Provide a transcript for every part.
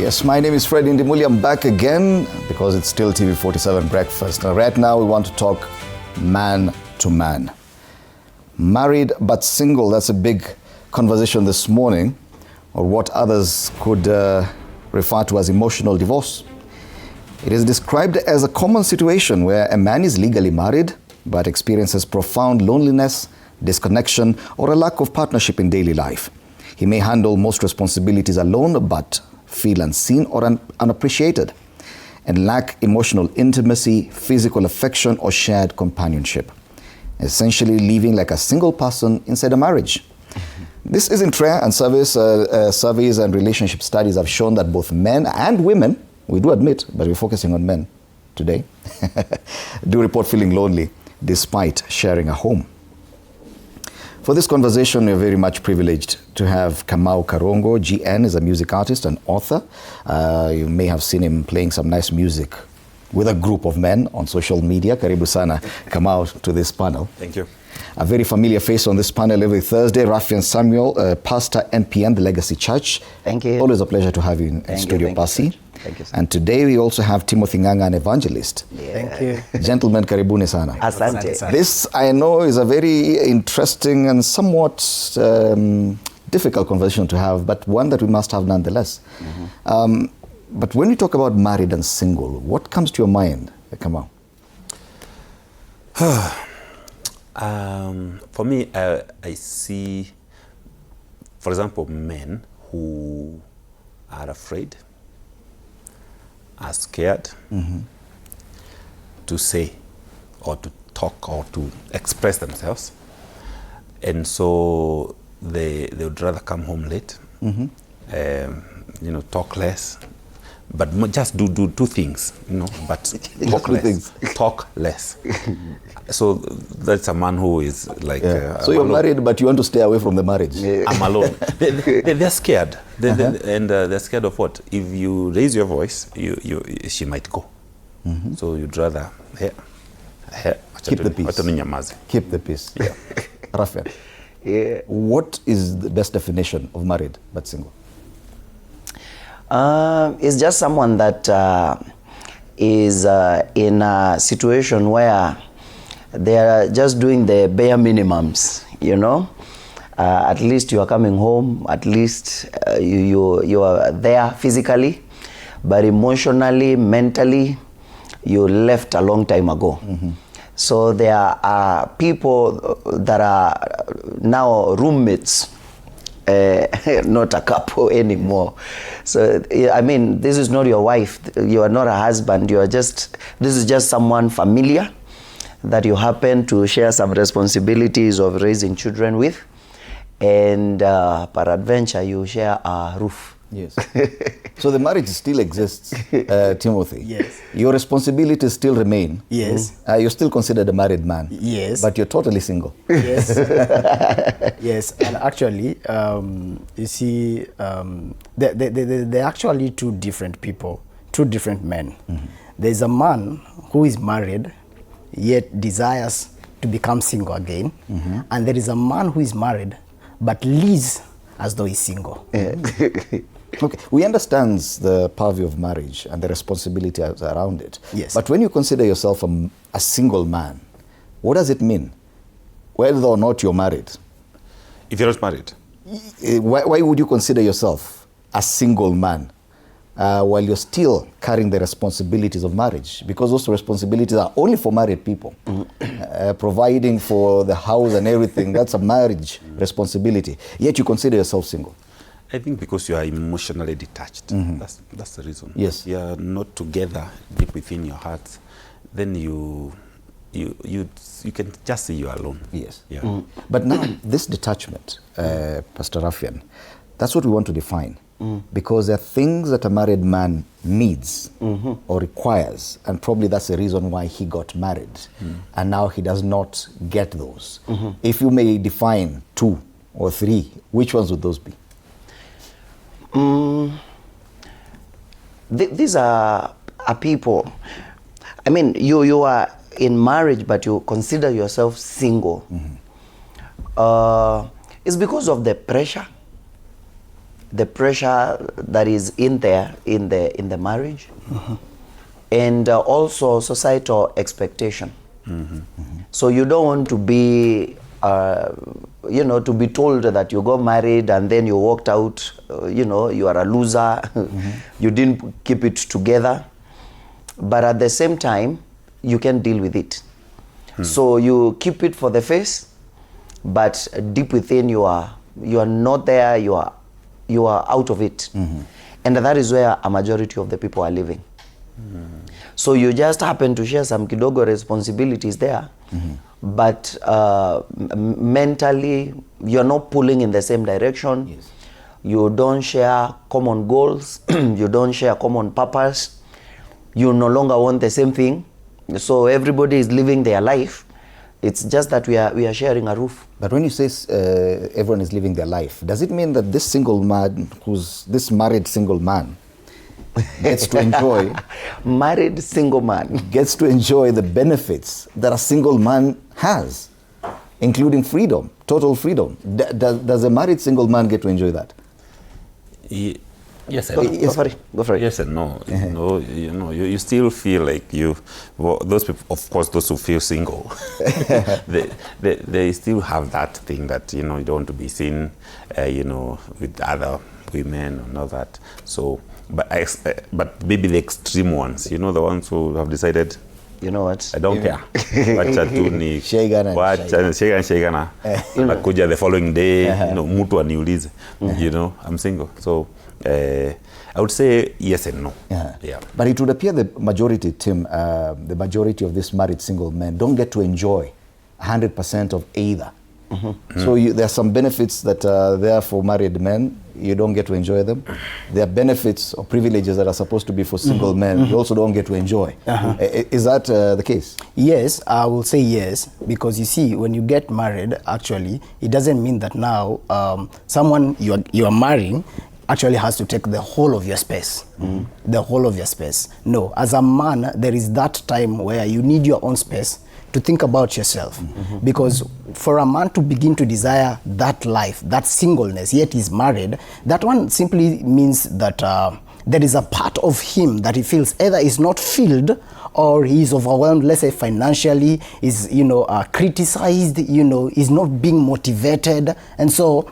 Yes, my name is Fred Indimuli. I'm back again because it's still TV47 Breakfast. Now, right now we want to talk man to man. Married but single, that's a big conversation this morning, or what others could refer to as emotional divorce. It is described as a common situation where a man is legally married but experiences profound loneliness, disconnection, or a lack of partnership in daily life. He may handle most responsibilities alone but feel unseen or unappreciated and lack emotional intimacy, physical affection, or shared companionship, essentially living like a single person inside a marriage. This isn't rare, and surveys and relationship studies have shown that both men and women, we do admit, but we're focusing on men today, do report feeling lonely despite sharing a home. For this conversation, we're very much privileged to have Kamau Karongo. GN is a music artist and author. You may have seen him playing some nice music with a group of men on social media. Karibu sana, Kamau, to this panel. Thank you. A very familiar face on this panel every Thursday, Rafian Samuel, pastor NPN, the Legacy Church. Thank you. Always a pleasure to have you in studio, Pasi. Thank you, sir. And today we also have Timothy Nganga, an evangelist. Yeah. Thank you. Gentlemen, karibuni sana. Asante. This, I know, is a very interesting and somewhat difficult conversation to have, but one that we must have nonetheless. But when we talk about married and single, what comes to your mind, Kamau? For me, I see, for example, men who are afraid, are scared to say or to talk or to express themselves. And so they would rather come home late, talk less, but just do two things, but talk less. Talk less. So that's a man who is like... so you're married, but you want to stay away from the marriage. Yeah. I'm alone. They're scared. They're scared of what? If you raise your voice, she might go. So you'd rather... Keep the peace. Keep the peace. Yeah. Rafael, what is the best definition of married but single? It's just someone that is in a situation where they are just doing the bare minimums, at least you are coming home, at least you are there physically, but emotionally, mentally, you left a long time ago. So there are people that are now roommates, not a couple anymore. So, I mean, this is not your wife, you are not a husband, this is just someone familiar that you happen to share some responsibilities of raising children with, and peradventure you share a roof. Yes. So the marriage still exists, Timothy. Yes. Your responsibilities still remain. Yes. You're still considered a married man. Yes. But you're totally single. Yes. Yes. And actually, you see, they're actually two different people, two different men. There's a man who is married, yet desires to become single again. And there is a man who is married, but lives as though he's single. Okay, we understand the purview of marriage and the responsibility around it. Yes. But when you consider yourself a single man, what does it mean? Whether or not you're married. If you're not married? Why would you consider yourself a single man while you're still carrying the responsibilities of marriage? Because those responsibilities are only for married people. Providing for the house and everything, that's a marriage responsibility. Yet you consider yourself single. I think because you are emotionally detached. That's the reason. Yes. You are not together deep within your heart. Then you can just say you are alone. Yes. Yeah. But now this detachment, Pastor Rafian, that's what we want to define. Because there are things that a married man needs or requires, and probably that's the reason why he got married. And now he does not get those. If you may define 2 or 3, which ones would those be? These are people. I mean, you are in marriage, but you consider yourself single. It's because of the pressure the pressure that is in there in the marriage, and also societal expectation. So you don't want to be, to be told that you got married and then you walked out, you are a loser, you didn't keep it together. But at the same time, you can deal with it. So you keep it for the face, but deep within you are not there, you are out of it. And that is where a majority of the people are living. So you just happen to share some kidogo responsibilities there, but mentally you're not pulling in the same direction. Yes. You don't share common goals, you don't share common purpose, you no longer want the same thing. So everybody is living their life. It's just that we are sharing a roof. But when you say everyone is living their life, does it mean that this single man, this married single man, gets to enjoy married single man gets to enjoy the benefits that a single man has, including freedom, total freedom? Does a married single man get to enjoy that? Yes and no. Go for it. Yes and no. You still feel like those people, of course, those who feel single, they still have that thing that, you don't want to be seen, with other women and all that. So, but maybe the extreme ones, the ones who have decided, you know what? I don't care. Wacha tu ni Shegana. Nakuja the following day, mtu aniulize, I'm single. So I would say yes and no. Yeah. But it would appear the majority, Tim, the majority of these married single men don't get to enjoy 100% of either. So there are some benefits that are there for married men. You don't get to enjoy them. There are benefits or privileges that are supposed to be for single men. You also don't get to enjoy. Is that the case? Yes, I will say yes, because you see, when you get married, actually, it doesn't mean that now someone you are marrying actually has to take the whole of your space. The whole of your space. No, as a man, there is that time where you need your own space to think about yourself. Because for a man to begin to desire that life, that singleness, yet he's married, that one simply means that there is a part of him that he feels either is not filled or he is overwhelmed, let's say financially, is criticized, is not being motivated, and so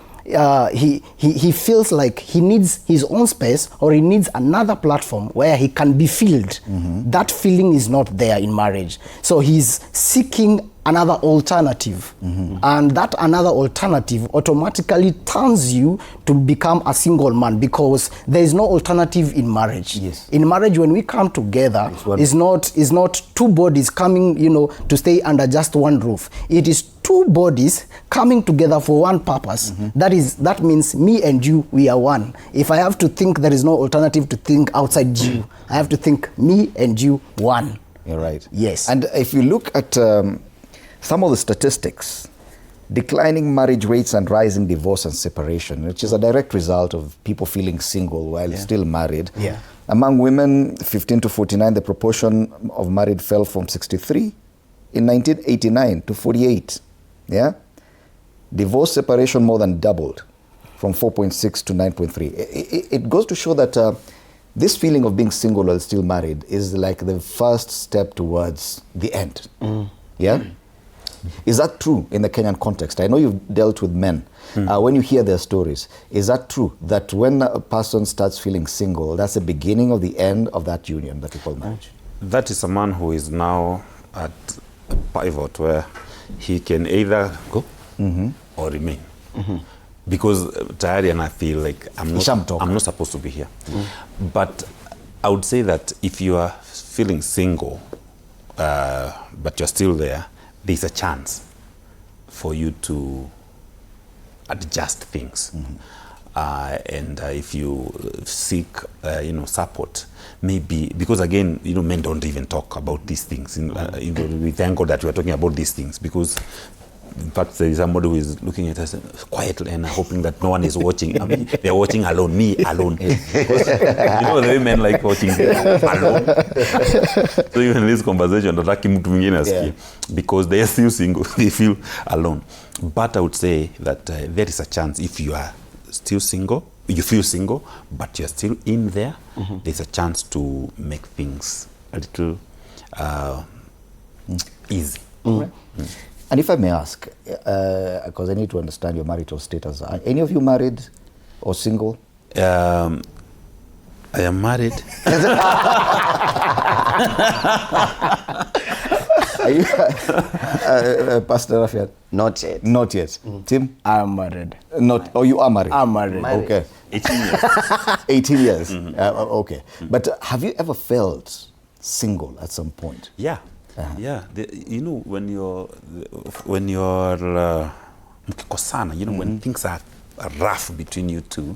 he feels like he needs his own space, or he needs another platform where he can be filled. That feeling is not there in marriage. So he's seeking another alternative. And that another alternative automatically turns you to become a single man, because there is no alternative in marriage. Yes. In marriage, when we come together, it's not two bodies coming, to stay under just one roof. It is two bodies coming together for one purpose. That means me and you, we are one. If I have to think there is no alternative to think outside you, I have to think me and you one. You're right. Yes. And if you look at some of the statistics, declining marriage rates and rising divorce and separation, which is a direct result of people feeling single while still married. Yeah. Among women 15 to 49, the proportion of married fell from 63 in 1989 to 48. Yeah? Divorce separation more than doubled from 4.6 to 9.3. It goes to show that this feeling of being single while still married is like the first step towards the end. Yeah? Is that true in the Kenyan context? I know you've dealt with men. When you hear their stories, is that true that when a person starts feeling single, that's the beginning of the end of that union that we call marriage? That is a man who is now at a pivot where he can either go or remain. Because tayari and I feel like I'm not supposed to be here. But I would say that if you are feeling single, but you're still there, there's a chance for you to adjust things. And if you seek, support, maybe, because again, men don't even talk about these things. We thank God that we are talking about these things, because in fact, there is somebody who is looking at us quietly and hoping that no one is watching. I mean, they're watching alone, me alone. The way men like watching alone. So even in this conversation, because they are still single, they feel alone. But I would say that there is a chance, if you are still single you feel single, but you're still in there, there's a chance to make things a little easy. And if I may ask, because I need to understand your marital status, are any of you married or single? I am married. Are you, Pastor Rafiat? Not yet. Not yet. Tim? I'm married. Not. Oh, you are married? I'm married. Okay. 18 years. 18 years. Okay. But have you ever felt single at some point? Yeah. Yeah. You know, when you're mkikosana, you know, when things are rough between you two,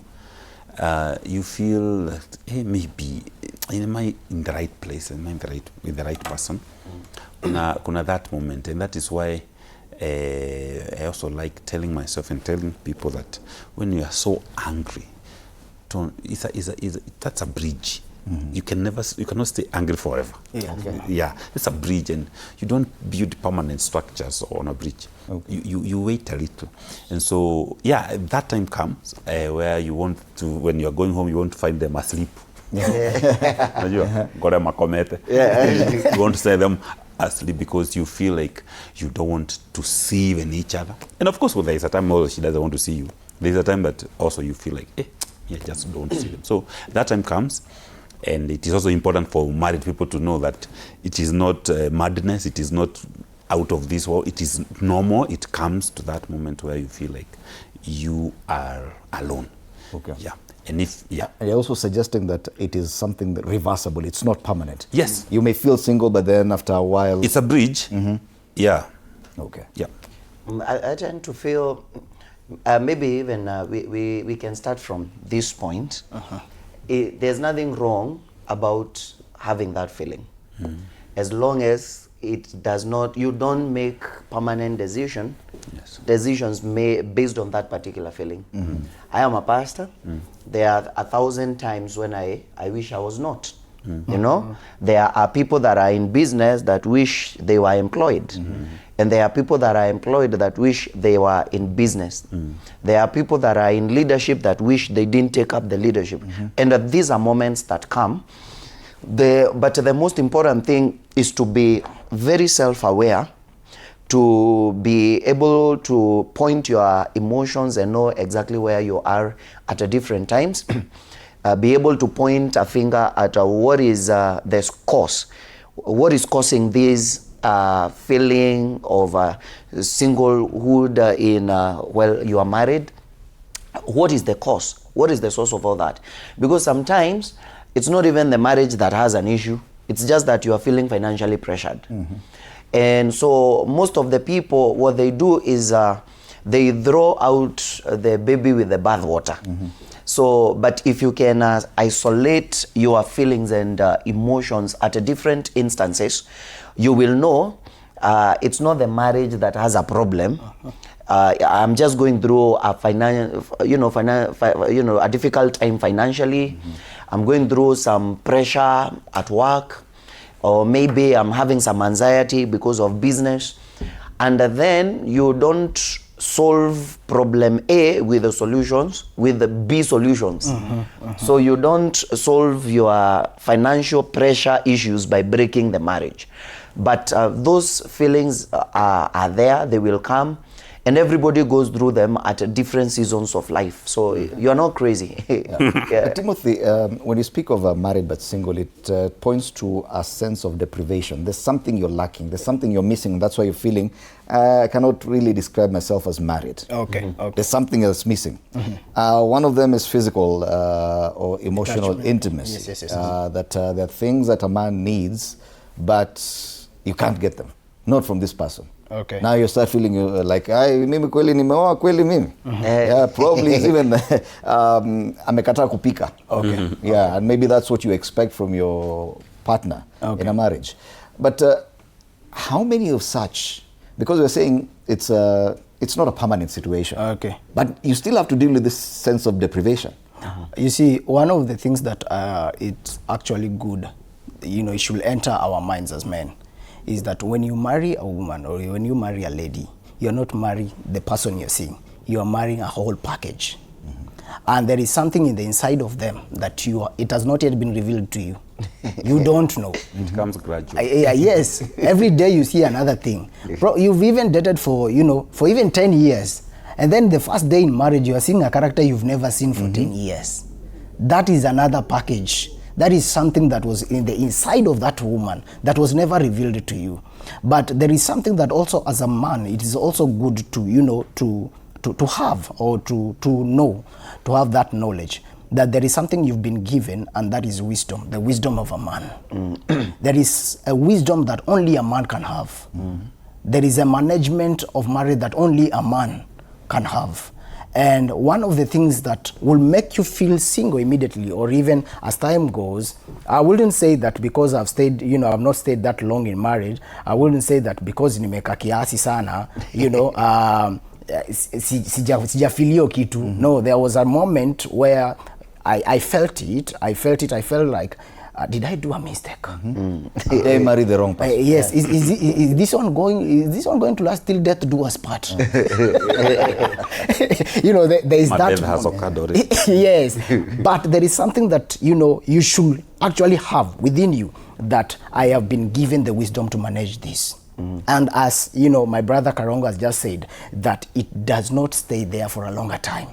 you feel that, hey, maybe am I in the right place? Am I with the right person? Kuna that moment, and that is why I also like telling myself and telling people that when you are so angry, that's a bridge. You cannot stay angry forever. Yeah, it's a bridge, and you don't build permanent structures on a bridge. Okay. You wait a little, and so yeah, that time comes where you want to, when you are going home, you want to find them asleep. You want to say them asleep because you feel like you don't want to see even each other. And of course, there is a time also she doesn't want to see you. There is a time that also you feel like, just don't see them. So that time comes, and it is also important for married people to know that it is not madness, it is not out of this world, it is normal. It comes to that moment where you feel like you are alone. Okay. Yeah. And you're also suggesting that it is something that reversible. It's not permanent. Yes. You may feel single, but then after a while, it's a bridge. Yeah. Okay. Yeah. I tend to feel maybe even we can start from this point. There's nothing wrong about having that feeling, as long as it does not, you don't make permanent decisions based on that particular feeling. I am a pastor. There are 1,000 times when I wish I was not. You know, there are people that are in business that wish they were employed. And there are people that are employed that wish they were in business. There are people that are in leadership that wish they didn't take up the leadership. And these are moments that come. But the most important thing is to be very self-aware, to be able to point your emotions and know exactly where you are at different times. Be able to point a finger at what is the cause. What is causing this feeling of singlehood while you are married? What is the cause? What is the source of all that? Because sometimes it's not even the marriage that has an issue. It's just that you are feeling financially pressured. And so most of the people, what they do is they throw out the baby with the bathwater. So, but if you can isolate your feelings and emotions at different instances, you will know it's not the marriage that has a problem. I'm just going through a a difficult time financially. I'm going through some pressure at work, or maybe I'm having some anxiety because of business. And then you don't solve problem A with the solutions, with the B solutions. So you don't solve your financial pressure issues by breaking the marriage. But those feelings are there, they will come. And everybody goes through them at different seasons of life. So you're not crazy. Timothy, when you speak of married but single, it points to a sense of deprivation. There's something you're lacking. There's something you're missing. That's why you're feeling, I cannot really describe myself as married. Okay. There's something else missing. One of them is physical or emotional intimacy. Yes. That there are things that a man needs, but you can't get them. Not from this person. Okay. Now you start feeling like, mimi kweli nimeoa kweli mimi. Yeah, probably it's even amekataa kupika. Okay. Yeah, and maybe that's what you expect from your partner in a marriage. But how many of such, because we're saying it's not a permanent situation. Okay. But you still have to deal with this sense of deprivation. You see, one of the things that it's actually good, it should enter our minds as men, is that when you marry a woman or when you marry a lady, you're not marrying the person you're seeing. You are marrying a whole package. and there is something in the inside of them that it has not yet been revealed to you. You don't know. It comes gradually. Yes, every day you see another thing. Bro, you've even dated for even 10 years, and then the first day in marriage you are seeing a character you've never seen for 10 years. That is another package. That is something that was in the inside of that woman that was never revealed to you. But there is something that also, as a man, it is also good to to have, or to know, to have that knowledge that there is something you've been given, and that is wisdom, the wisdom of a man. There is a wisdom that only a man can have. There is a management of marriage that only a man can have. And one of the things that will make you feel single immediately, or even as time goes, I wouldn't say that because I've stayed, I've not stayed that long in marriage, I wouldn't say that because nimeka kiasi sana, sijafilio kitu. No, there was a moment where I felt it. I felt like, did I do a mistake? They married the wrong person. Yes. Is this one going to last till death do us part? There is My that. death has occurred already. Yes, but there is something that you should actually have within you, that I have been given the wisdom to manage this. And as my brother Karongo has just said, that it does not stay there for a longer time.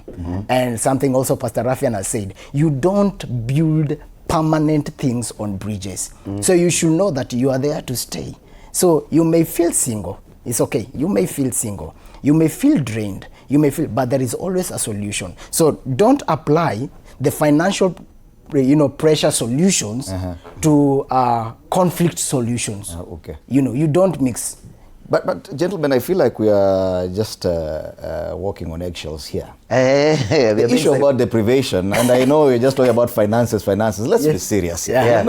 And something also Pastor Rafian has said, you don't build permanent things on bridges. So you should know that you are there to stay. So you may feel single. It's okay. You may feel single. You may feel drained. But there is always a solution. So don't apply the financial pressure solutions to conflict solutions. Okay. You don't mix. But gentlemen, I feel like we are just walking on eggshells here. The issue about deprivation, and I know you're just talking about finances. Let's be serious here. Yeah.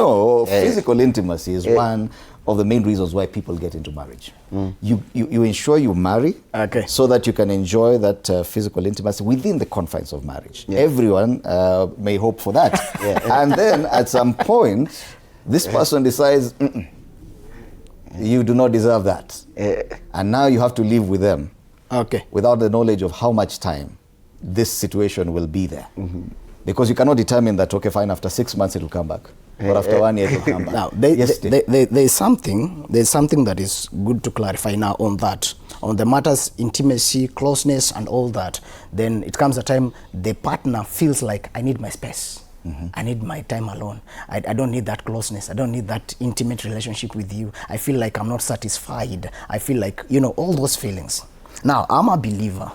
Physical intimacy is one of the main reasons why people get into marriage. You ensure you marry, so that you can enjoy that physical intimacy within the confines of marriage. Everyone may hope for that. And then at some point, this person decides, you do not deserve that. And now you have to live with them without the knowledge of how much time this situation will be there. Because you cannot determine that, okay, fine, after 6 months it will come back. Or after 1 year it will come back. Now, there's something that is good to clarify now on that. On the matters, intimacy, closeness, and all that, then it comes a time the partner feels like, I need my space. I need my time alone. I don't need that closeness. I don't need that intimate relationship with you. I feel like I'm not satisfied. I feel like, all those feelings. Now, I'm a believer.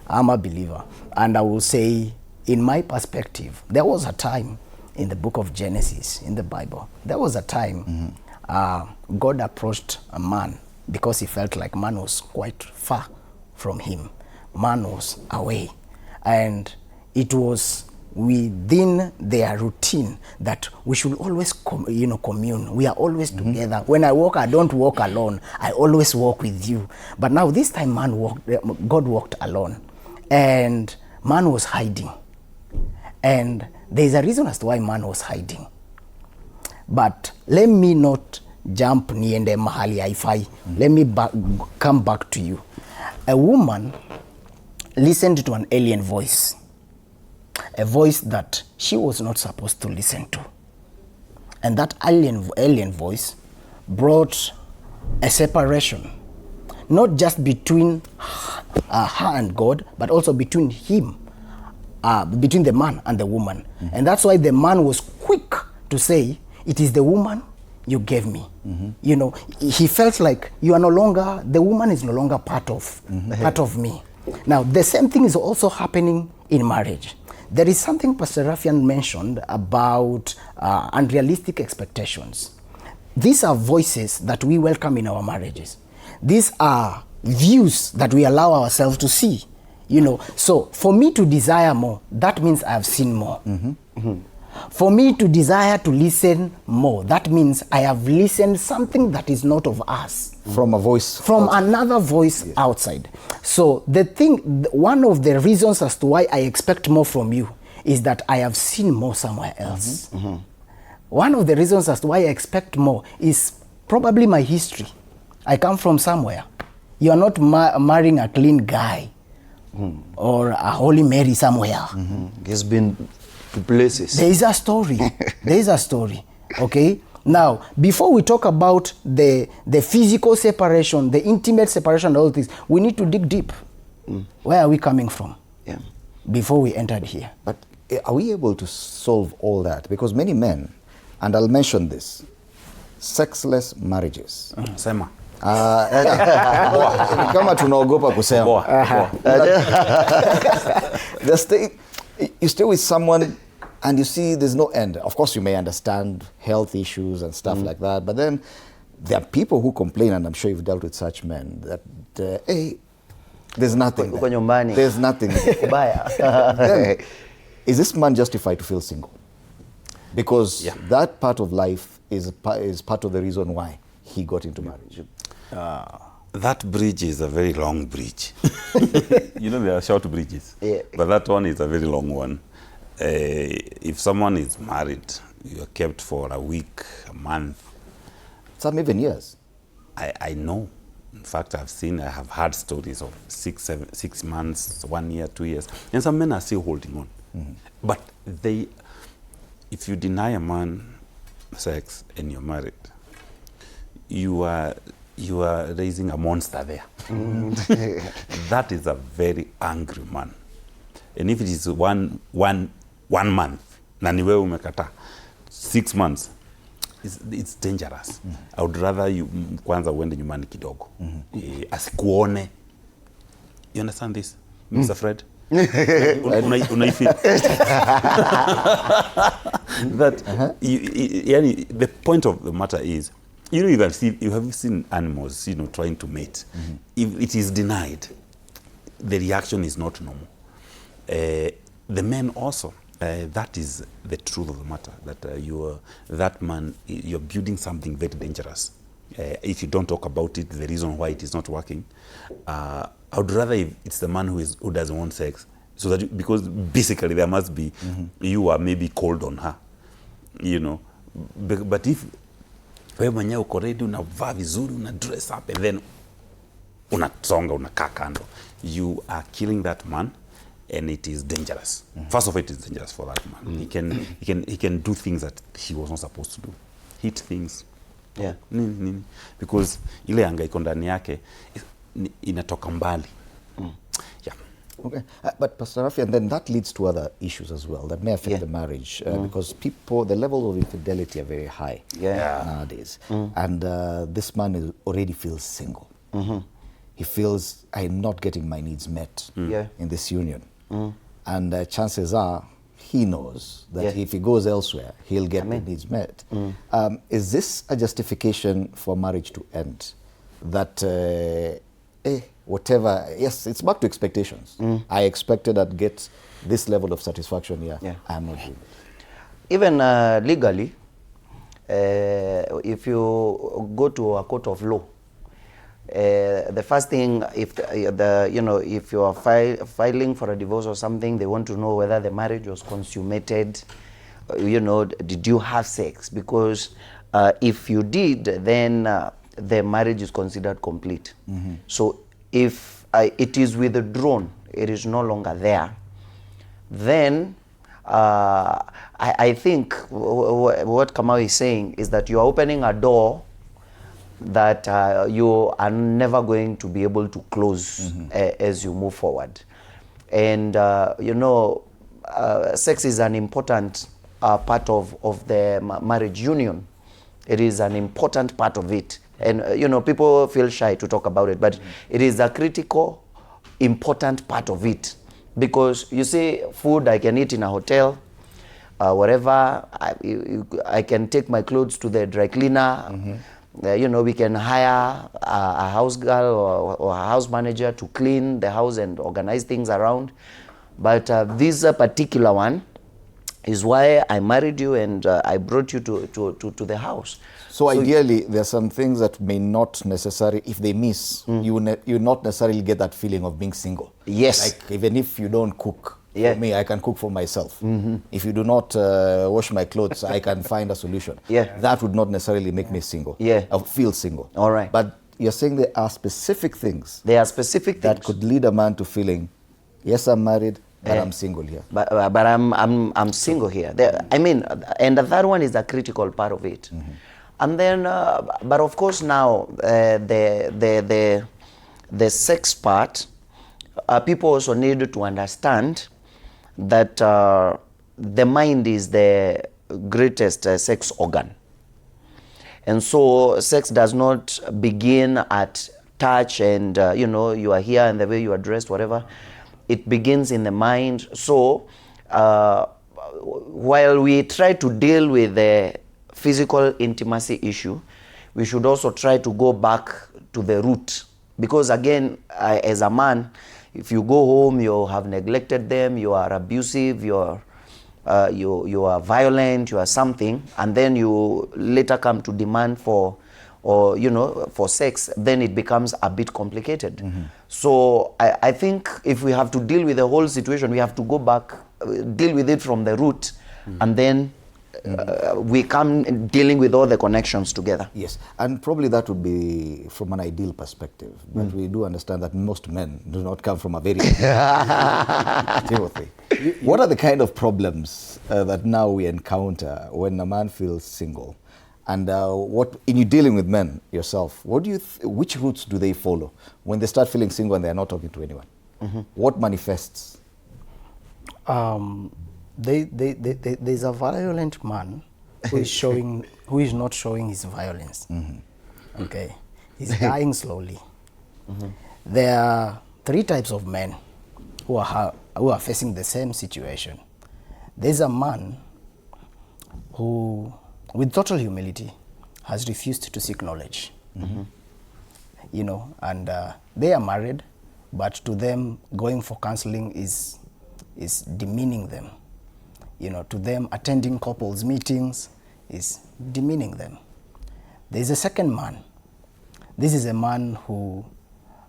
And I will say, in my perspective, there was a time in the book of Genesis, in the Bible, there was a time God approached a man because he felt like man was quite far from him. Man was away. And it was within their routine that we should always commune. We are always together. When I walk, I don't walk alone. I always walk with you. But now this time God walked alone, and man was hiding. And there's a reason as to why man was hiding. But let me not jump niende mahali haifai. Let me come back to you. A woman listened to an alien voice. A voice that she was not supposed to listen to. And that alien voice brought a separation, not just between her and God, but also between him, between the man and the woman. And that's why the man was quick to say, it is the woman you gave me. He felt like the woman is no longer part of me. Now, the same thing is also happening in marriage. There is something Pastor Rafian mentioned about unrealistic expectations. These are voices that we welcome in our marriages. These are views that we allow ourselves to see. So for me to desire more, that means I have seen more. For me to desire to listen more, that means I have listened something that is not of us. From a voice. From another voice outside. So one of the reasons as to why I expect more from you is that I have seen more somewhere else. One of the reasons as to why I expect more is probably my history. I come from somewhere. You are not marrying a clean guy or a Holy Mary somewhere. He's been to places. There is a story. There is a story. Okay? Now, before we talk about the physical separation, the intimate separation, all things, we need to dig deep. Where are we coming from? Yeah. Before we entered here. But are we able to solve all that? Because many men, and I'll mention this, sexless marriages. Sema. Kama tunaogopa kusema. You stay with someone and you see there's no end. Of course, you may understand health issues and stuff like that, but then there are people who complain, and I'm sure you've dealt with such men, that, hey, there's nothing there. There's nothing there. Then, is this man justified to feel single? Because that part of life is part of the reason why he got into marriage. That bridge is a very long bridge. You know, there are short bridges, Yeah. but that one is a very long one. If someone is married, you are kept for a week, a month. Some even years. I know. In fact, I have heard stories of 6 months, 1 year, 2 years. And some men are still holding on. But if you deny a man sex and you're married, you are raising a monster there. That is a very angry man. And if it is one month, na ni wewe umekata 6 months, it's dangerous. I would rather you kwanza uende nyumbani kidogo. Asikuone. You understand this, Mr. Fred? Unaifeel that the point of the matter is, you know, you have seen animals, you know, trying to mate. If it is denied, the reaction is not normal. The men also, that is the truth of the matter, that that man, you're building something very dangerous. If you don't talk about it, the reason why it is not working, I would rather if it's the man who doesn't want sex, so that because basically there must be you are maybe cold on her, you know. But if wewe mwenyewe uko ready, unavaa vizuri, una dress up, and then unasonga, unakaa kando, you are killing that man, and it is dangerous. First of all, it is dangerous for that man. He can do things that he was not supposed to do. Hit things. Yeah. Nini. Because ile anga iko ndani yake inatoka mbali. Yeah. Okay, but Pastor Rafi, and then that leads to other issues as well that may affect the marriage because the levels of infidelity are very high nowadays. And this man already feels single. He feels, I'm not getting my needs met in this union. And chances are, he knows that if he goes elsewhere, he'll get the needs met. Is this a justification for marriage to end? That, whatever, yes, it's back to expectations. I expected I'd get this level of satisfaction here. I'm not doing it. Even legally, if you go to a court of law, the first thing, if if you are filing for a divorce or something, they want to know whether the marriage was consummated. Did you have sex? Because if you did, then the marriage is considered complete. So if it is withdrawn, it is no longer there, then I think what Kamau is saying is that you are opening a door that you are never going to be able to close as you move forward. And sex is an important part of the marriage union. It is an important part of it. And people feel shy to talk about it, but it is a critical, important part of it. Because you see, food I can eat in a hotel, wherever, I can take my clothes to the dry cleaner. We can hire a house girl or a house manager to clean the house and organize things around. But this particular one is why I married you and I brought you to the house. So ideally, there are some things that may not necessarily, if they miss, you not necessarily get that feeling of being single. Yes. Like even if you don't cook, for me, I can cook for myself. If you do not wash my clothes, I can find a solution. That would not necessarily make me single. I feel single. All right. But you're saying there are specific things. There are specific things that could lead a man to feeling Yes, I'm married, but I'm single here. But I'm single here. I mean, and the third one is the critical part of it. And then, but of course now the sex part, people also need to understand that the mind is the greatest sex organ. And so sex does not begin at touch and, you know, you are here and the way you are dressed, whatever. It begins in the mind. So while we try to deal with the physical intimacy issue, we should also try to go back to the root. Because again, as a man, if you go home, you have neglected them, you are abusive, you are violent, you are something, and then you later come to demand for, or you know, for sex, then it becomes a bit complicated. So I think if we have to deal with the whole situation, we have to go back, deal with it from the root, and then we come dealing with all the connections together. Yes, and probably that would be from an ideal perspective, but we do understand that most men do not come from a very Timothy. What are the kind of problems that now we encounter when a man feels single? And what, in you dealing with men yourself, what do you which routes do they follow when they start feeling single and they are not talking to anyone? What manifests? There's a violent man who is showing, who is not showing his violence. Okay, he's dying slowly. There are three types of men who are facing the same situation. There's a man who, with total humility, has refused to seek knowledge. You know, and they are married, but to them, going for counseling is demeaning them. You know, to them, attending couples meetings is demeaning them. There's a second man. This is a man who,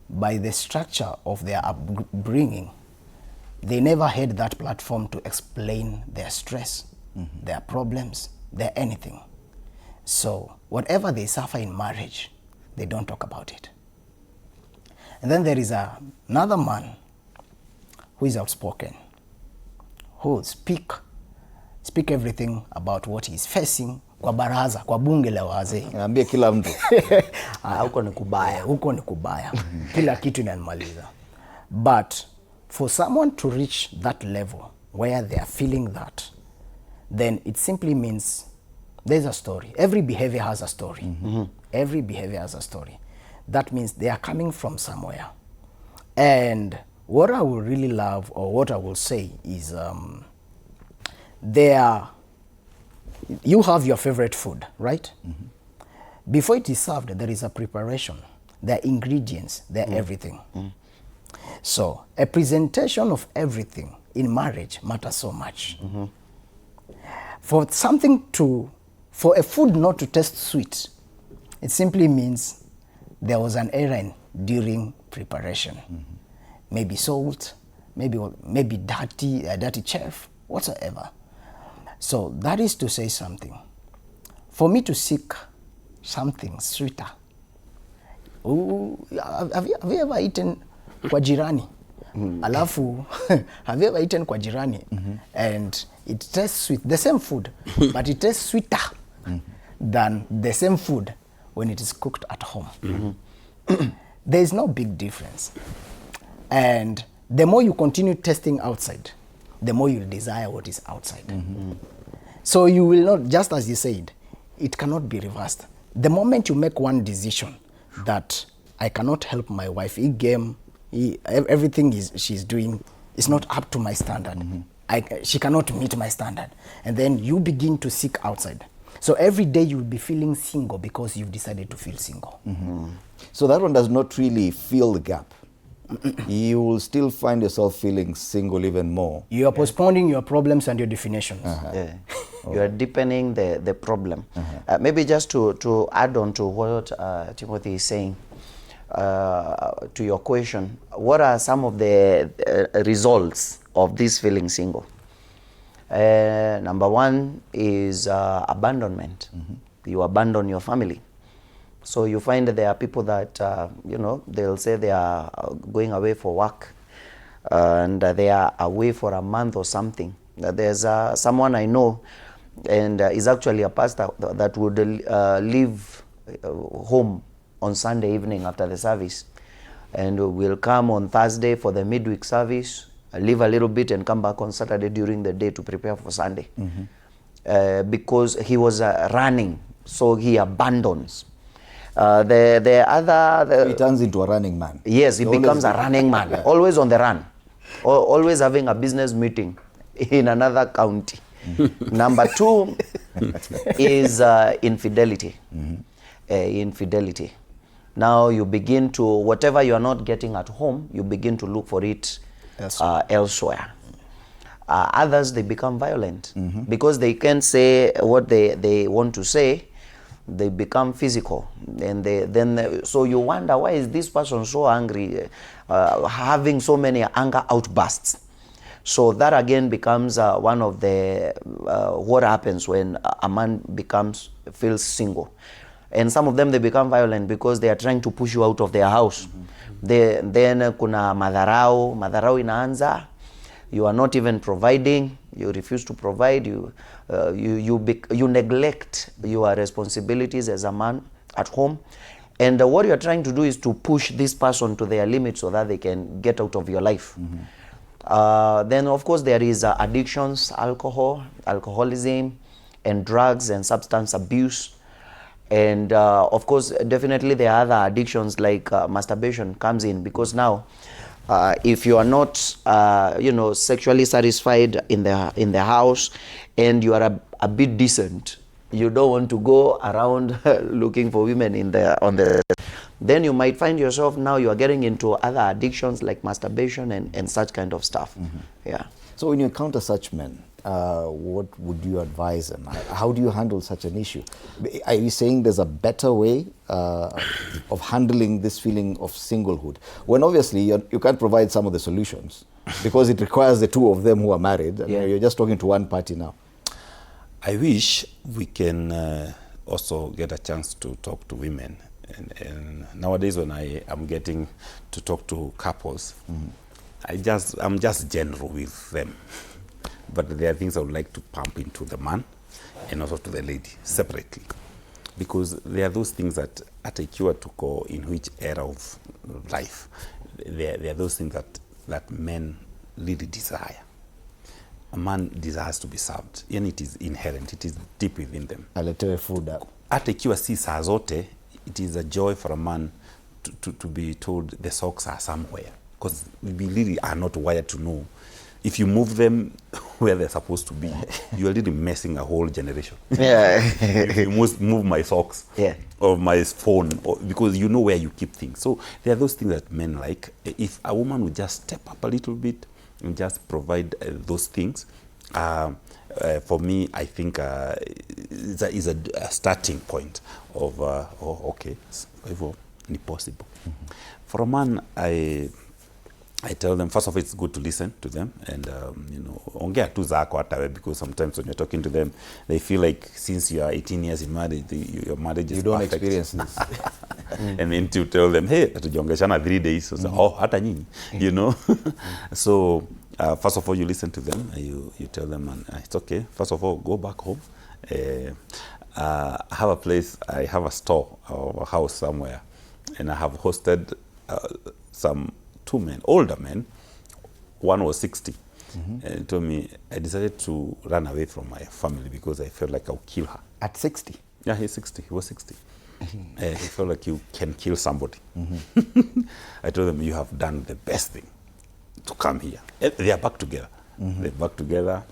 by the structure of their upbringing, they never had that platform to explain their stress, their problems, their anything. So whatever they suffer in marriage, they don't talk about it. And then there is another man who is outspoken, who speak everything about what he is facing kwa baraza, kwa bunge la wazee. Ambie kila mtu. Huko ni kubaya, huko ni kubaya. Kila kitu inanimaliza. But for someone to reach that level where they are feeling that, then it simply means there's a story. Every behavior has a story. Every behavior has a story. That means they are coming from somewhere. And what I will really love, or what I will say is, you have your favorite food, right? Before it is served, there is a preparation. There are ingredients, there are everything. So a presentation of everything in marriage matters so much. For a food not to taste sweet, it simply means there was an error during preparation. Maybe salt, maybe dirty chef, whatsoever. So that is to say something. For me to seek something sweeter, have you ever eaten kwa jirani? Alafu, have you ever eaten kwa jirani? And it tastes sweet, the same food, but it tastes sweeter than the same food when it is cooked at home. There is no big difference. And the more you continue testing outside, the more you'll desire what is outside. So you will not, just as you said, it cannot be reversed. The moment you make one decision that I cannot help my wife, everything she's doing is not up to my standard. She cannot meet my standard. And then you begin to seek outside. So every day you'll be feeling single because you've decided to feel single. So that one does not really fill the gap. You will still find yourself feeling single even more. You are postponing your problems and your definitions. You are deepening the problem. Maybe just to add on to what Timothy is saying, to your question, what are some of the results of this feeling single? Number one is abandonment. You abandon your family. So you find that there are people that, you know, they'll say they are going away for work. and they are away for a month or something. There's someone I know, and is actually a pastor that would leave home on Sunday evening after the service, and will come on Thursday for the midweek service, leave a little bit and come back on Saturday during the day to prepare for Sunday. Because he was running, so he abandons. The other... He turns into a running man. Yes, he becomes a running man, always on the run, always having a business meeting in another county. Number 2 is infidelity. Infidelity. Now you begin to, whatever you are not getting at home, you begin to look for it elsewhere. Others, they become violent because they can't say what they want to say. They become physical, and so you wonder, why is this person so angry, having so many anger outbursts? So that again becomes one of the what happens when a man feels single. And some of them, they become violent because they are trying to push you out of their house. Then kuna madharau inaanza. You are not even providing. You refuse to provide. You neglect your responsibilities as a man at home. And what you are trying to do is to push this person to their limits so that they can get out of your life. Then, of course, there is addictions, alcoholism, and drugs and substance abuse. And of course, definitely there are other addictions like masturbation comes in, because now if you are not sexually satisfied in the house, and you are a bit decent, you don't want to go around looking for women then you might find yourself now you are getting into other addictions like masturbation and such kind of stuff. Yeah. So when you encounter such men, what would you advise them? How do you handle such an issue? Are you saying there's a better way of handling this feeling of singlehood? When obviously you can't provide some of the solutions because it requires the two of them who are married. And you're just talking to one party now. I wish we can also get a chance to talk to women. And nowadays when I am getting to talk to couples, I'm just general with them. But there are things I would like to pump into the man and also to the lady separately. Because there are those things that at a cure to go in which era of life, there are those things that men really desire. A man desires to be served, and it is inherent, it is deep within them. Aletewe food. At a cure si saa zote, it is a joy for a man to be told the socks are somewhere. Because we really are not wired to know. If you move them where they're supposed to be, you're really messing a whole generation. Yeah. If you move my socks or my phone, because you know where you keep things. So there are those things that men like. If a woman would just step up a little bit and just provide those things, for me, I think is a starting point of, okay, it's possible. For a man, I tell them, first of all, it's good to listen to them and, ongea tu zako hata we, because sometimes when you're talking to them, they feel like since you are 18 years in marriage, your marriage is perfect. You don't experience this. And then to tell them, hey, hatujaongeshana 3 days. So, hata nyinyi, So, first of all, you listen to them, you tell them, and it's okay. First of all, go back home. I have a place, I have a store or a house somewhere, and I have hosted some 2 men, older men. One was 60. And he told me, I decided to run away from my family because I felt like I'll kill her. At 60? Yeah, he's 60. He was 60. He felt like you can kill somebody. I told them, you have done the best thing to come here. They are back together. They're back together.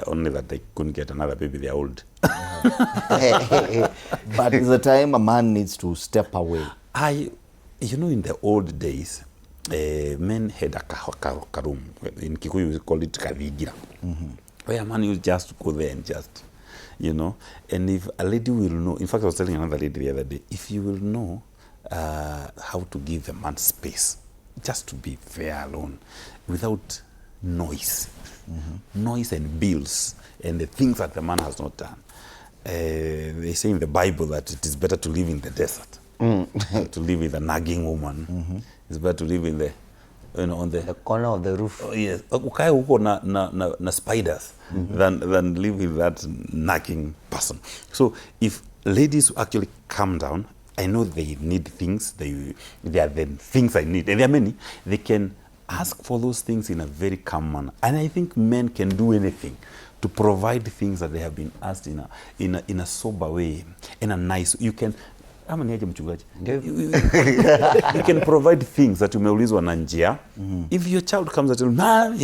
Only that they couldn't get another baby. They're old. But it's the time a man needs to step away. In the old days, men had a room. In Kikuyu, we call it kavigira. Where a man used just go there and just, And if a lady will know, in fact, I was telling another lady the other day, if you will know how to give a man space, just to be there alone, without noise. Noise and bills and the things that the man has not done. They say in the Bible that it is better to live in the desert. To live with a nagging woman. It's better to live in the on the corner of the roof. Yes, ukae huko na spiders than live with that nagging person. So if ladies actually calm down, I know they need things. They are the things I need, and there are many. They can ask for those things in a very calm manner, and I think men can do anything to provide things that they have been asked in a sober way, in a nice. You can. You can provide things that umeulizwa na njia. If your child comes and tells, "Man,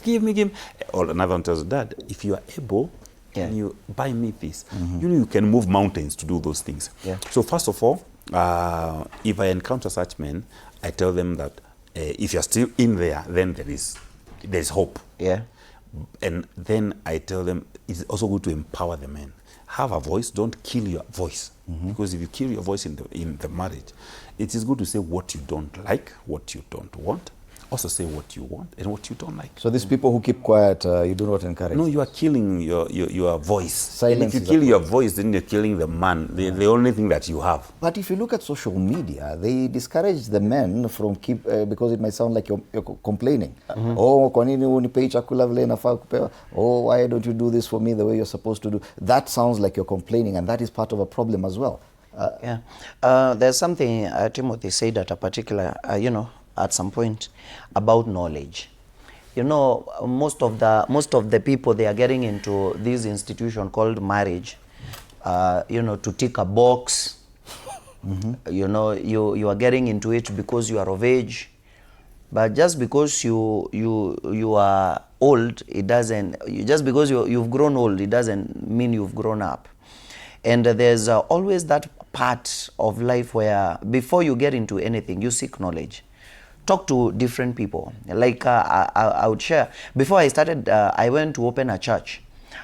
give me," or another one tells, "Dad, if you are able, can you buy me this?" You can move mountains to do those things. So first of all, if I encounter such men, I tell them that if you're still in there, then there's hope. And then I tell them it's also good to empower the men. Have a voice. Don't kill your voice, because if you kill your voice in the marriage, it is good to say what you don't like, what you don't want. Also say what you want and what you don't like. So these people who keep quiet, you do not encourage? No, you are killing your voice. Silence. And if you kill your voice, then you're killing the man, the only thing that you have. But if you look at social media, they discourage the men from because it might sound like you're complaining. Oh, kwa nini unipei chakula vile nafaa kupewa? Oh, why don't you do this for me the way you're supposed to do? That sounds like you're complaining, and that is part of a problem as well. There's something Timothy said at a particular, at some point about knowledge. Most of the people, they are getting into this institution called marriage, to tick a box. You are getting into it because you are of age, but just because you are old, it doesn't. Just because you've grown old, it doesn't mean you've grown up. And there's always that part of life where before you get into anything, you seek knowledge. Talk to different people. Like I would share, before I started, I went to open a church.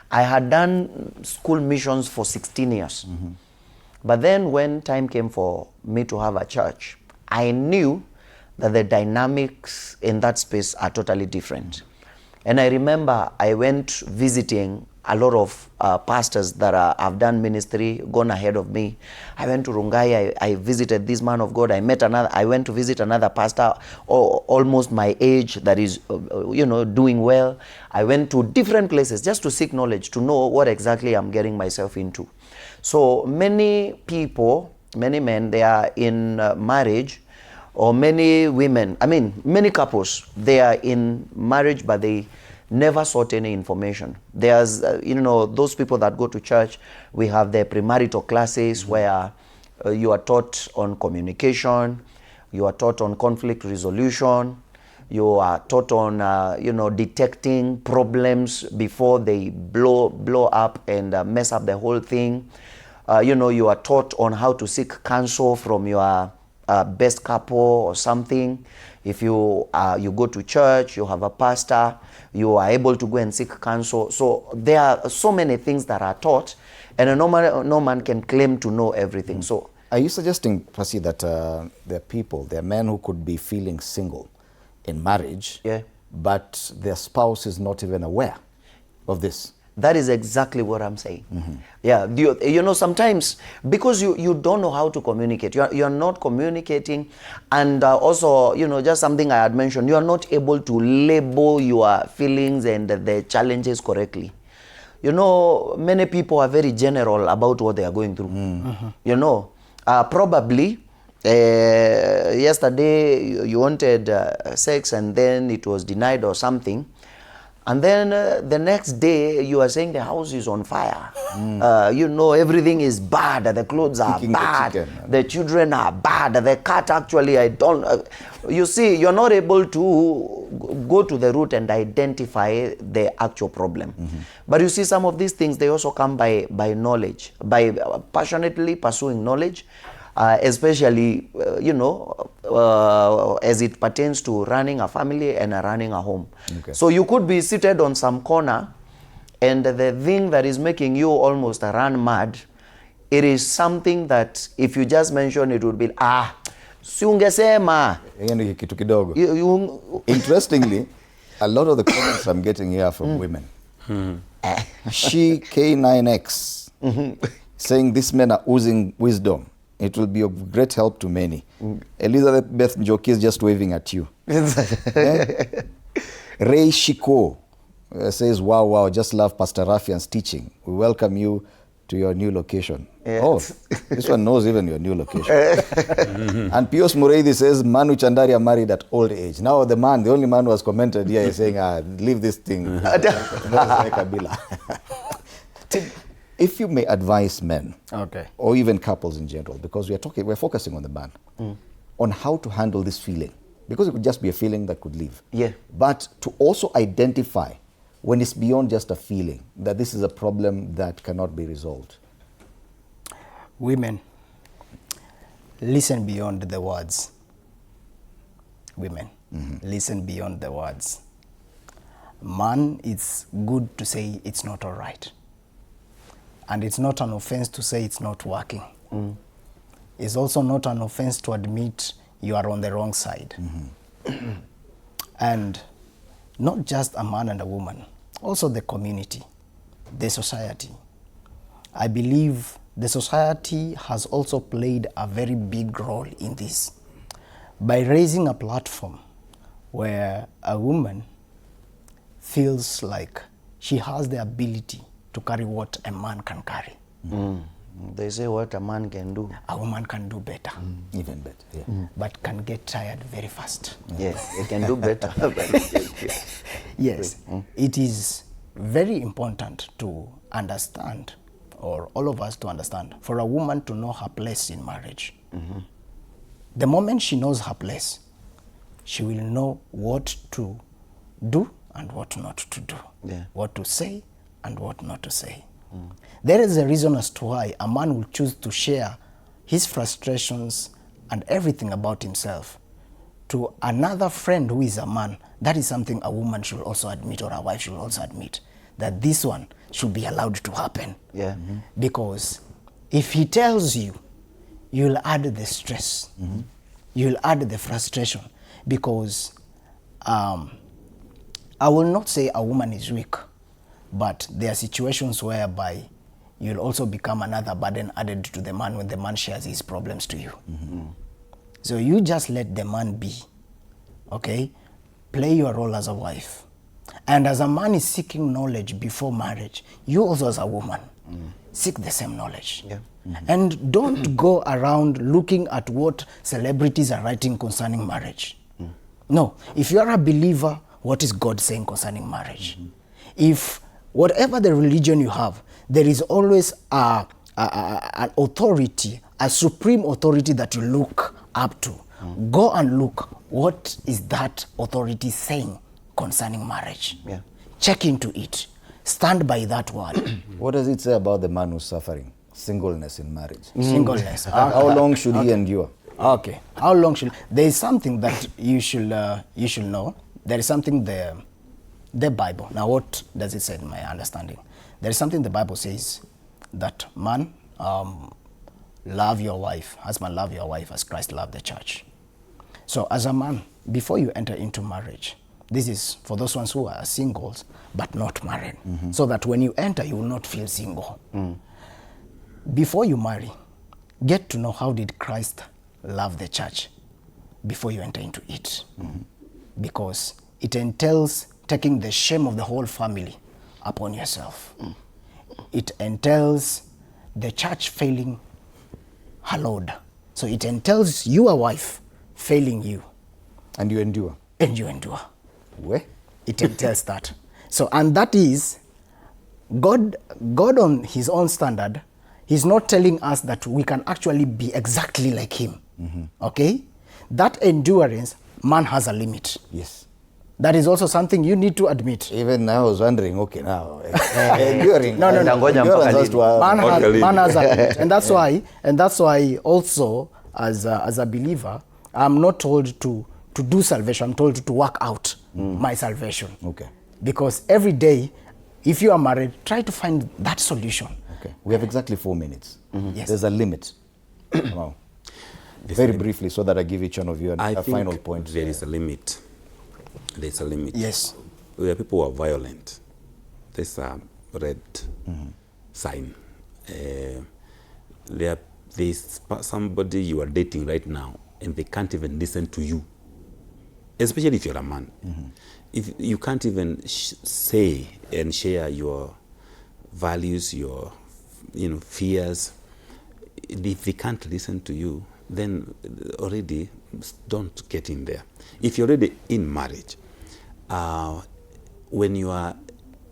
I had done school missions for 16 years. But then when time came for me to have a church, I knew that the dynamics in that space are totally different. And I remember I went visiting a lot of pastors that have done ministry, gone ahead of me. I went to Rungai, I visited this man of God. I went to visit another pastor, almost my age, that is, doing well. I went to different places just to seek knowledge, to know what exactly I'm getting myself into. So many people, many men, they are in marriage, or many women, many couples, they are in marriage, but they never sought any information. There's, those people that go to church, we have the premarital classes where you are taught on communication, you are taught on conflict resolution, you are taught on, detecting problems before they blow up and mess up the whole thing. You are taught on how to seek counsel from your best couple or something. If you go to church, you have a pastor, you are able to go and seek counsel. So there are so many things that are taught, and no man can claim to know everything. So are you suggesting, Pasi, that there are men who could be feeling single in marriage, but their spouse is not even aware of this? That is exactly what I'm saying. Sometimes because you don't know how to communicate, you're not communicating, and also, just something I had mentioned, you are not able to label your feelings and the challenges correctly. Many people are very general about what they are going through. Probably yesterday you wanted sex and then it was denied or something. And then the next day you are saying the house is on fire. Everything is bad. The clothes are bad. The children are bad. The cat actually, you see, you're not able to go to the root and identify the actual problem. But you see, some of these things, they also come by knowledge, by passionately pursuing knowledge. Especially, as it pertains to running a family and running a home. So you could be seated on some corner, and the thing that is making you almost run mad, it is something that if you just mention it would be, si ungesema. Interestingly, a lot of the comments I'm getting here are from women. She K9X saying these men are oozing wisdom. It will be of great help to many. Elizabeth Njoki is just waving at you. Ray Shiko says, wow, just love Pastor Rafian's teaching. We welcome you to your new location. Yeah. Oh, this one knows even your new location. And Pius Mureidi says, Manu Chandari are married at old age. Now the only man who has commented here is saying, leave this thing. If you may advise men, Okay. or even couples in general, because we're focusing on the man, on how to handle this feeling. Because it could just be a feeling that could leave. Yeah. But to also identify when it's beyond just a feeling, that this is a problem that cannot be resolved. Women, listen beyond the words. Women, listen beyond the words. Man, it's good to say it's not all right. And it's not an offense to say it's not working. It's also not an offense to admit you are on the wrong side. And not just a man and a woman, also the community, the society. I believe the society has also played a very big role in this by raising a platform where a woman feels like she has the ability to carry what a man can carry. They say what a man can do. A woman can do better. Even better, yeah. But can get tired very fast. Yes, they can do better. Yes, it is very important to understand, or all of us to understand, for a woman to know her place in marriage. The moment she knows her place, she will know what to do and what not to do, what to say and what not to say. There is a reason as to why a man will choose to share his frustrations and everything about himself to another friend who is a man. That is something a woman should also admit, or a wife should also admit, that this one should be allowed to happen. Yeah. Because if he tells you, you'll add the stress, you'll add the frustration, because I will not say a woman is weak, but there are situations whereby you'll also become another burden added to the man when the man shares his problems to you. So you just let the man be, okay? Play your role as a wife. And as a man is seeking knowledge before marriage, you also as a woman, seek the same knowledge. Yeah. And don't go around looking at what celebrities are writing concerning marriage. No, if you are a believer, what is God saying concerning marriage? If whatever the religion you have, there is always an authority, a supreme authority that you look up to. Go and look, what is that authority saying concerning marriage? Yeah. Check into it. Stand by that word. What does it say about the man who's suffering singleness in marriage? Singleness. How long should he endure? Okay. How long should... There is something that you should know. There is something the Bible. Now, what does it say in my understanding? There is something the Bible says that man, love your wife, husband, love your wife as Christ loved the church. So as a man, before you enter into marriage, this is for those ones who are singles but not married, so that when you enter, you will not feel single. Before you marry, get to know how did Christ love the church before you enter into it. Because it entails taking the shame of the whole family upon yourself. It entails the church failing her Lord. So it entails you, a wife, failing you. And you endure. And you endure. Where? It entails that. So, and that is, God on his own standard, he's not telling us that we can actually be exactly like him. Okay? That endurance, man has a limit. Yes. That is also something you need to admit. Even I was wondering, okay, now, enduring. No. Endurance has to have- Man has a limit. And that's why also, as a believer, I'm not told to do salvation. I'm told to work out my salvation. Okay. Because every day, if you are married, try to find that solution. Okay. We have exactly 4 minutes. Yes. There's a limit. Wow. Very briefly, so that I give each one of you a final point. There is a limit. There's a limit. Yes. There are people who are violent. There's a red sign. There's somebody you are dating right now, and they can't even listen to you. especially if you're a man. If you can't even say and share your values, your fears, if they can't listen to you, then already don't get in there. If you're already in marriage, when you are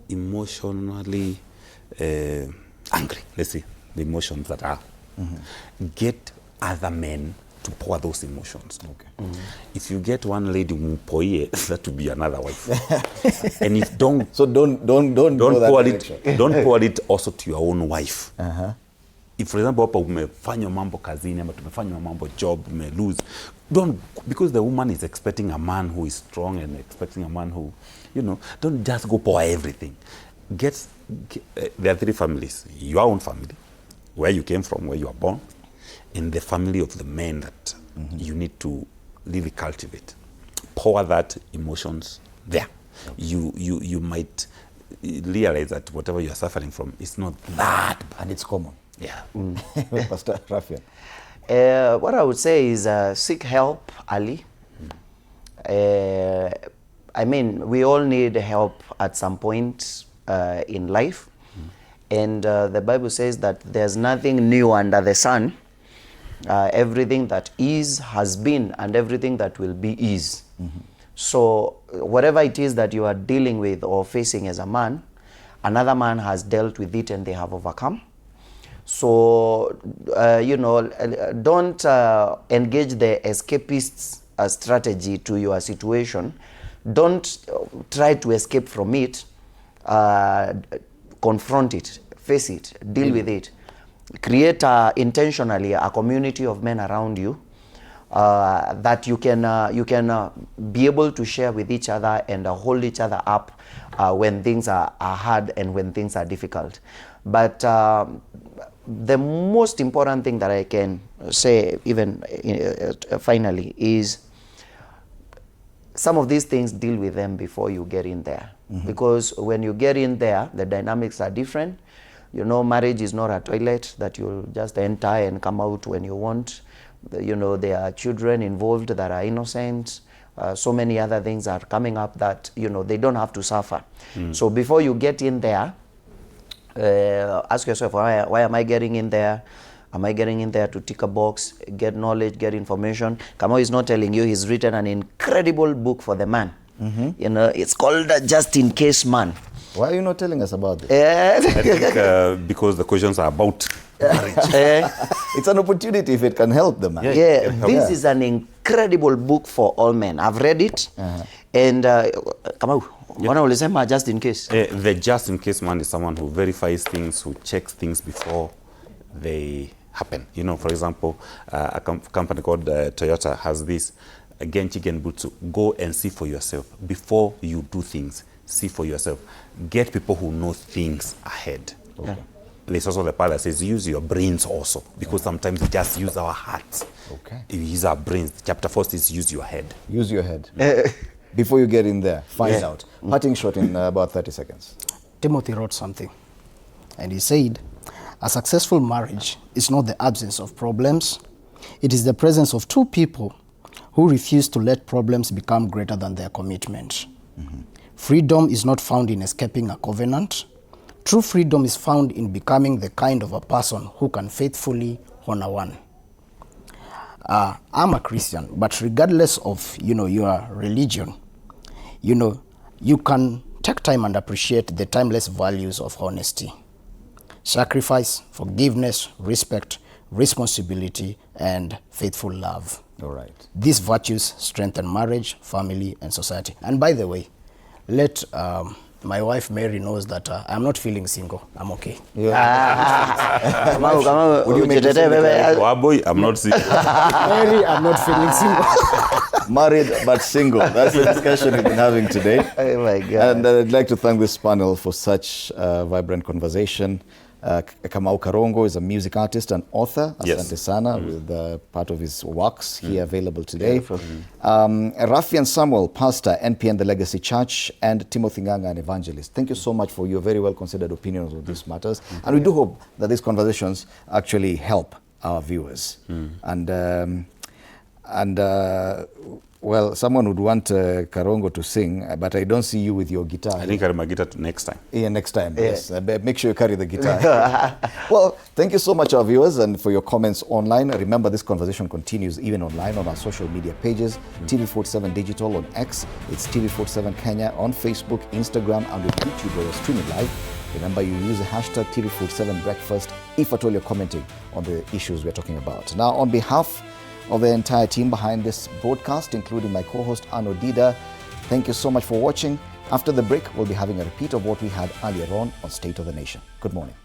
emotionally angry, let's say, the emotions that are, get other men to pour those emotions. Okay. If you get one lady mupoye, that will be another wife. And if don't pour it also to your own wife. If, for example, hapa umefanya mambo kazini ama tumefanya mambo job, ume lose, because the woman is expecting a man who is strong and expecting a man who, don't just go pour everything. There are three families: your own family, where you came from, where you are born, and the family of the men that you need to really cultivate. Pour that emotions there. You might realize that whatever you are suffering from is not that bad. And it's common. Yeah. Pastor Rafian. What I would say is seek help early. I mean, we all need help at some point in life. And the Bible says that there's nothing new under the sun. Everything that is has been, and everything that will be is. So whatever it is that you are dealing with or facing as a man, another man has dealt with it and they have overcome. So, don't engage the escapist strategy to your situation. Don't try to escape from it. Confront it, face it, deal with it. Create intentionally a community of men around you that you can be able to share with each other and hold each other up when things are hard and when things are difficult. But the most important thing that I can say, even finally, is some of these things, deal with them before you get in there. Because when you get in there, the dynamics are different. Marriage is not a toilet that you'll just enter and come out when you want. There are children involved that are innocent. So many other things are coming up that, they don't have to suffer. So before you get in there, ask yourself, why am I getting in there? Am I getting in there to tick a box, get knowledge, get information? Kamau is not telling you. He's written an incredible book for the man. It's called Just in Case Man. Why are you not telling us about this? I think because the questions are about marriage. It's an opportunity if it can help the man. This is an incredible book for all men. I've read it. And Kamau, Wana ulisema just in case. The just in case man is someone who verifies things, who checks things before they happen. For example, a company called Toyota has this Genchi Genbutsu. Go and see for yourself. Before you do things, see for yourself. Get people who know things ahead. Okay. There's also the part that says use your brains also, because sometimes we just use our hearts. Okay. We use our brains. Chapter 4 says use your head. Use your head. Before you get in there, find out. Parting shot in about 30 seconds. Timothy wrote something, and he said, a successful marriage is not the absence of problems. It is the presence of two people who refuse to let problems become greater than their commitment. Freedom is not found in escaping a covenant. True freedom is found in becoming the kind of a person who can faithfully honor one. I'm a Christian, but regardless of your religion, you can take time and appreciate the timeless values of honesty, sacrifice, forgiveness, respect, responsibility, and faithful love. All right. These virtues strengthen marriage, family, and society. And by the way, let my wife Mary knows that I'm not feeling single. I'm okay. Would you make boy, I'm not single. Mary, I'm not feeling single. Married but single. That's the discussion we've been having today. Oh my God. And I'd like to thank this panel for such vibrant conversation. Kamau Karongo is a music artist and author. Asante sana with part of his works here available today. Rafian Samuel, pastor, NPN The Legacy Church, and Timothy Nganga, an evangelist. Thank you so much for your very well considered opinions on these matters. And we do hope that these conversations actually help our viewers. And And well, someone would want Karongo to sing, but I don't see you with your guitar. I think I'll carry my guitar to next time. Yeah, next time. Yes, make sure you carry the guitar. Well, thank you so much, our viewers, and for your comments online. Remember, this conversation continues even online on our social media pages. TV47 Digital on X. It's TV47 Kenya on Facebook, Instagram, and on YouTube, where you're streaming live. Remember, you use the hashtag TV47 Breakfast if at all you're commenting on the issues we're talking about. Now, on behalf of the entire team behind this broadcast, including my co-host Arno Dida, thank you so much for watching. After the break, we'll be having a repeat of what we had earlier on State of the Nation. Good morning.